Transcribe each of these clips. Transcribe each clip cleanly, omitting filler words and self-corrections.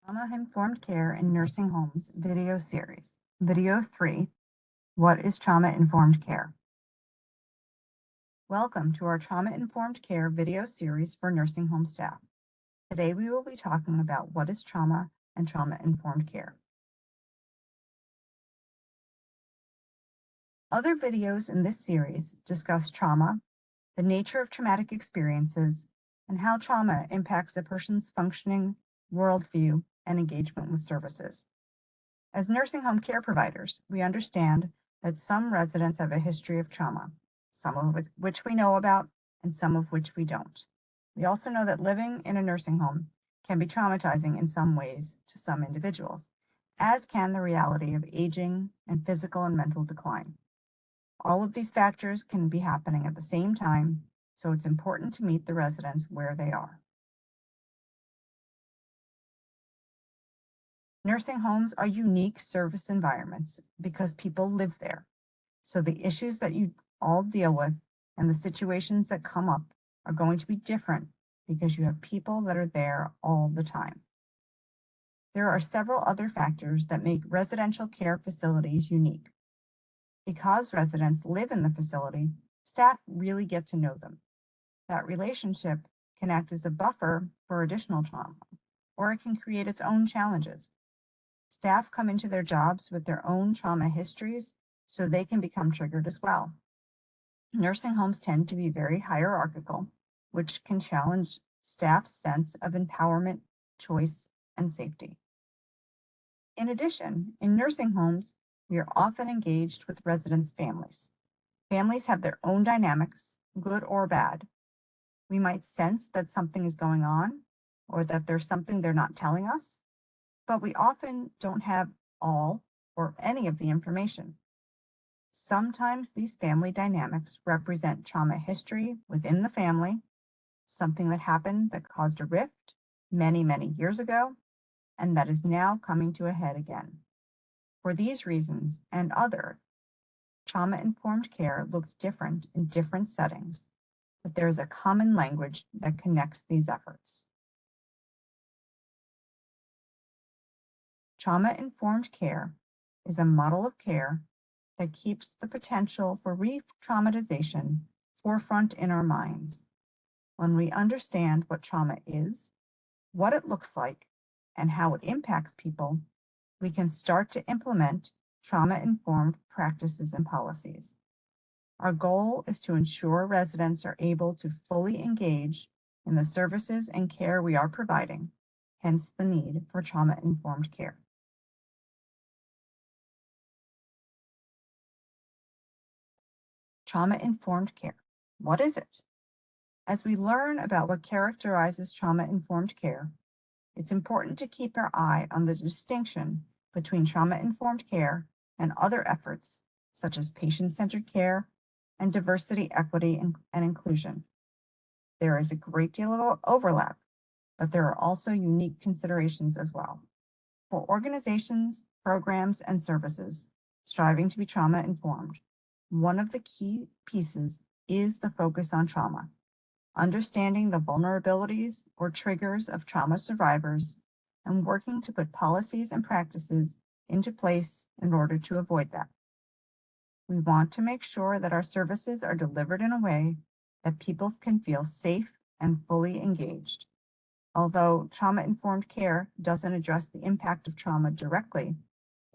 Trauma-Informed Care in Nursing Homes video series. Video 3, What is Trauma-Informed Care? Welcome to our Trauma-Informed Care video series for nursing home staff. Today we will be talking about what is trauma and trauma-informed care. Other videos in this series discuss trauma, the nature of traumatic experiences, and how trauma impacts a person's functioning, worldview, and engagement with services. As nursing home care providers, we understand that some residents have a history of trauma, some of which we know about and some of which we don't. We also know that living in a nursing home can be traumatizing in some ways to some individuals, as can the reality of aging and physical and mental decline. All of these factors can be happening at the same time, so it's important to meet the residents where they are. Nursing homes are unique service environments because people live there. So the issues that you all deal with and the situations that come up are going to be different because you have people that are there all the time. There are several other factors that make residential care facilities unique. Because residents live in the facility, staff really get to know them. That relationship can act as a buffer for additional trauma, or it can create its own challenges. Staff come into their jobs with their own trauma histories, so they can become triggered as well. Nursing homes tend to be very hierarchical, which can challenge staff's sense of empowerment, choice, and safety. In addition, in nursing homes, we are often engaged with residents' families. Families have their own dynamics, good or bad. We might sense that something is going on or that there's something they're not telling us, but we often don't have all or any of the information. Sometimes these family dynamics represent trauma history within the family, something that happened that caused a rift many, many years ago, and that is now coming to a head again. For these reasons and other, trauma-informed care looks different in different settings, but there is a common language that connects these efforts. Trauma-informed care is a model of care that keeps the potential for re-traumatization forefront in our minds. When we understand what trauma is, what it looks like, and how it impacts people, we can start to implement trauma-informed practices and policies. Our goal is to ensure residents are able to fully engage in the services and care we are providing, hence the need for trauma-informed care. Trauma-informed care. What is it? As we learn about what characterizes trauma-informed care, it's important to keep our eye on the distinction between trauma-informed care and other efforts, such as patient-centered care and diversity, equity, and inclusion. There is a great deal of overlap, but there are also unique considerations as well. For organizations, programs, and services striving to be trauma-informed, one of the key pieces is the focus on trauma, understanding the vulnerabilities or triggers of trauma survivors, and working to put policies and practices into place in order to avoid that. We want to make sure that our services are delivered in a way that people can feel safe and fully engaged. Although trauma-informed care doesn't address the impact of trauma directly,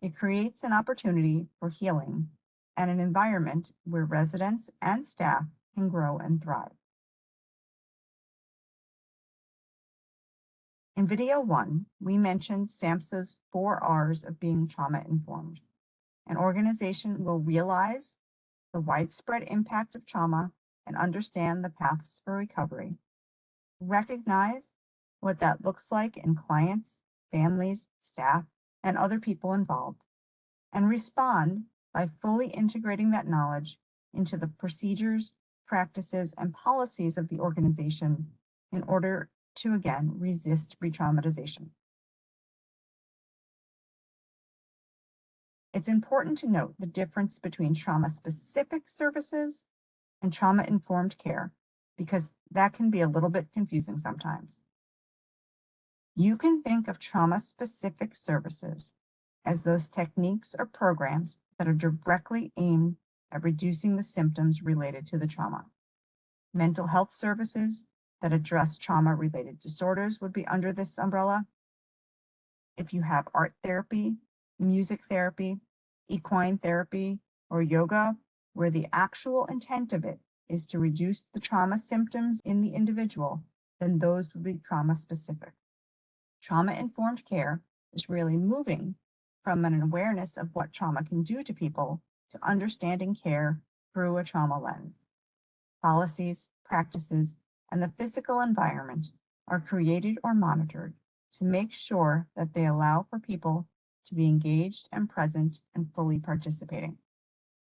it creates an opportunity for healing and an environment where residents and staff can grow and thrive. In video 1, we mentioned SAMHSA's 4 R's of being trauma-informed. An organization will realize the widespread impact of trauma and understand the paths for recovery, recognize what that looks like in clients, families, staff, and other people involved, and respond by fully integrating that knowledge into the procedures, practices, and policies of the organization in order to, again, resist re-traumatization. It's important to note the difference between trauma-specific services and trauma-informed care, because that can be a little bit confusing sometimes. You can think of trauma-specific services as those techniques or programs that are directly aimed at reducing the symptoms related to the trauma. Mental health services that address trauma-related disorders would be under this umbrella. If you have art therapy, music therapy, equine therapy, or yoga, where the actual intent of it is to reduce the trauma symptoms in the individual, then those would be trauma-specific. Trauma-informed care is really moving from an awareness of what trauma can do to people to understanding care through a trauma lens. Policies, practices, and the physical environment are created or monitored to make sure that they allow for people to be engaged and present and fully participating.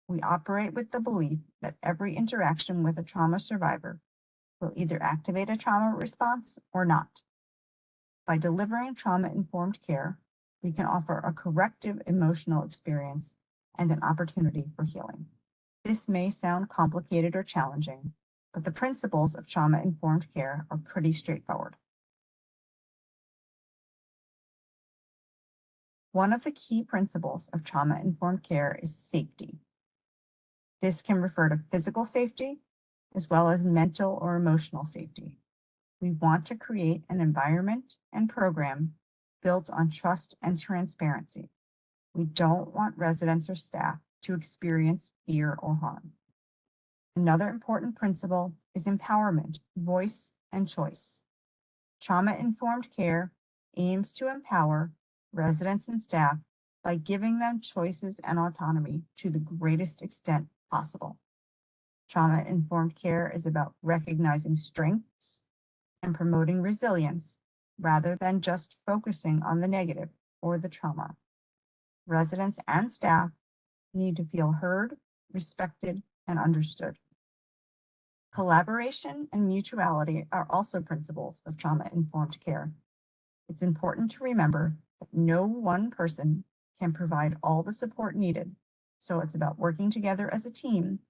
We operate with the belief that every interaction with a trauma survivor will either activate a trauma response or not. By delivering trauma-informed care, we can offer a corrective emotional experience and an opportunity for healing. This may sound complicated or challenging, but the principles of trauma-informed care are pretty straightforward. One of the key principles of trauma-informed care is safety. This can refer to physical safety as well as mental or emotional safety. We want to create an environment and program built on trust and transparency. We don't want residents or staff to experience fear or harm. Another important principle is empowerment, voice, and choice. Trauma-informed care aims to empower residents and staff by giving them choices and autonomy to the greatest extent possible. Trauma-informed care is about recognizing strengths and promoting resilience rather than just focusing on the negative or the trauma. Residents and staff need to feel heard, respected, and understood. Collaboration and mutuality are also principles of trauma-informed care. It's important to remember that no one person can provide all the support needed, so it's about working together as a team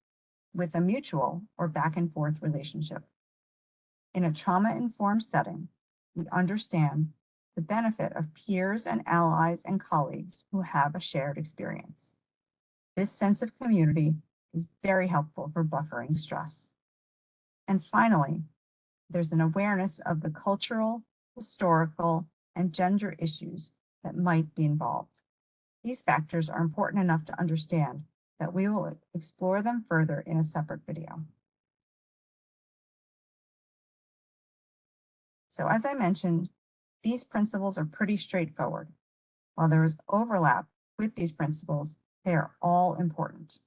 with a mutual or back and forth relationship. In a trauma-informed setting, we understand the benefit of peers and allies and colleagues who have a shared experience. This sense of community is very helpful for buffering stress. And finally, there's an awareness of the cultural, historical, and gender issues that might be involved. These factors are important enough to understand that we will explore them further in a separate video. So as I mentioned, these principles are pretty straightforward. While there is overlap with these principles, they are all important.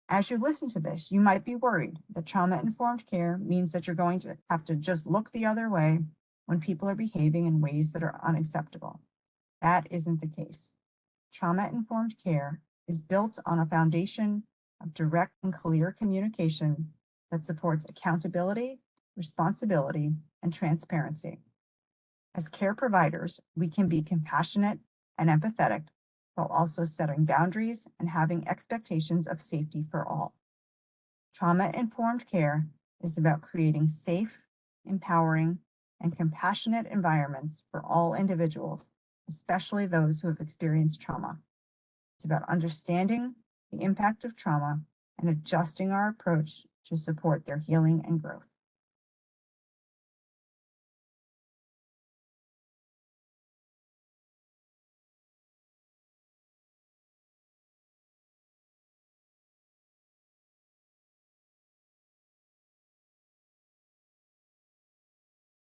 As you listen to this, you might be worried that trauma-informed care means that you're going to have to just look the other way when people are behaving in ways that are unacceptable. That isn't the case. Trauma-informed care is built on a foundation of direct and clear communication that supports accountability, responsibility, and transparency. As care providers, we can be compassionate and empathetic while also setting boundaries and having expectations of safety for all. Trauma-informed care is about creating safe, empowering, and compassionate environments for all individuals, especially those who have experienced trauma. It's about understanding the impact of trauma and adjusting our approach to support their healing and growth.